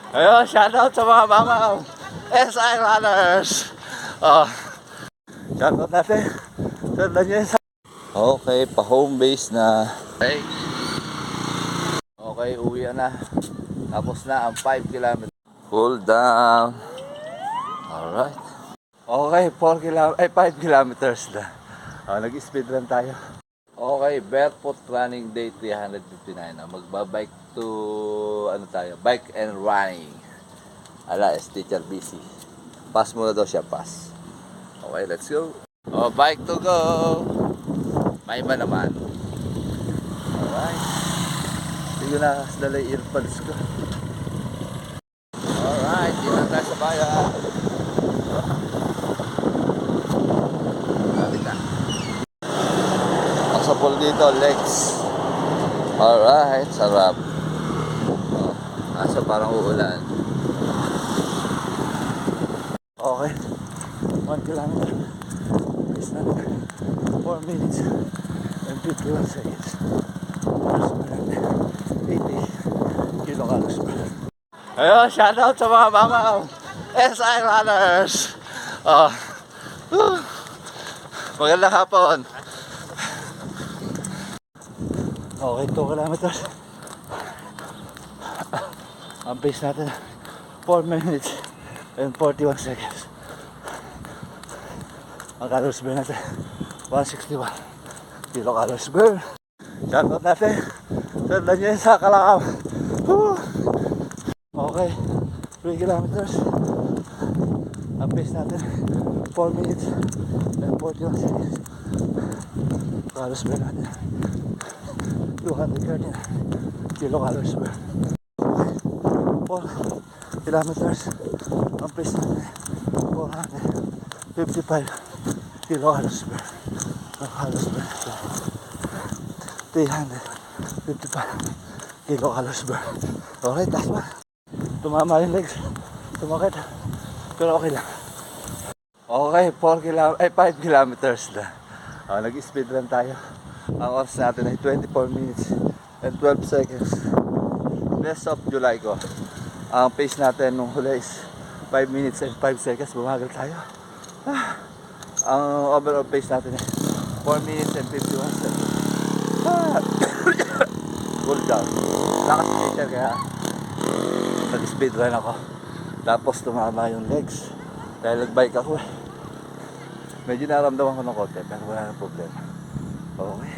Ayun, shoutout sa mga mamaw. SI Runners. Oh, shoutout natin. Sundan nyo yun sa... Okay, pa home base na. Okay. Okay, uwi na. Tapos na ang 5 km. Cool down. Alright. Okay, 5 kilometers na. Nag-speed run tayo. Okay, barefoot running day 359. Magbabike to, bike and running. Ala, teacher busy. Pass muna daw siya, pass. Okay, let's go. Oh, bike to go. May iba naman. Alright. Hindi ko nakasdala yung earpods ko. Alright, dito na tayo sa bayan. Dali na. Ang sapol dito, legs. Alright, sarap. Asa parang uulan. Okay. 1 kilometer. It's not 4 minutes and 51 seconds. 80 kilocalories per. Ayun, shoutout sa mga mamaw. SI Runners. Oh. Magandang hapon. Okay, 2 kilometers. Ang pace natin 4 minutes and 41 seconds. Ang calories burn natin 161 kilocalories burn. Shoutout natin. Sundan nyo yun sa Kalakam. Okay, 3 kilometers. Ang pace natin 4 minutes and 41 seconds. Calories burn natin 213 kilocalories burn. 4 kilometers. Ang pace natin 455 kilocalories burn. Ang calories burn natin 355 kilocalories burn. Okay, taas pa. Tumama yung legs. Tumakit. Pero okay lang. Okay, 5 kilometers na. Nag-speed run tayo. Ang oras natin ay 24 minutes and 12 seconds. Best of July ko. Ang pace natin nung huli is 5 minutes and 5 seconds. Bumagal tayo. Ang overall pace natin ay 4 minutes and 51 seconds. Cool down. Lakas nature kaya nag-speed run ako. Tapos tumama yung legs. Dahil nag-bike ako. Medyo naramdaman ko ng konti pero wala nang problema. Okay.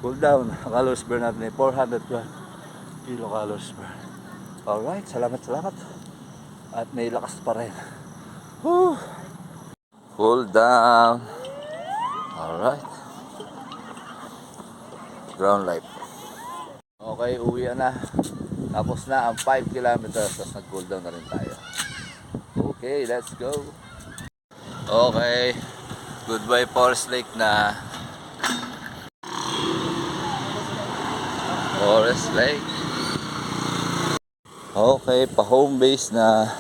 Cool down. Ang calories burn natin ay 412 kilocalories burn. Alright. Salamat. At may lakas pa rin. Whew. Cool down. Alright. Ground life. Okay, uwi na. Tapos na ang 5 kilometers. Tapos nag-cool down na rin tayo. Okay, let's go. Okay. Goodbye Forest Lake na. Forest Lake. Okay, pa home base na.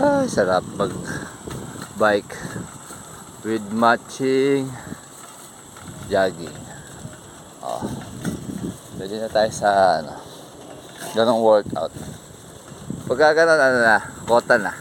Ay, sarap mag bike with matching jogging. Pwede na tayo sa ganong workout. Pagka ganon, kota na.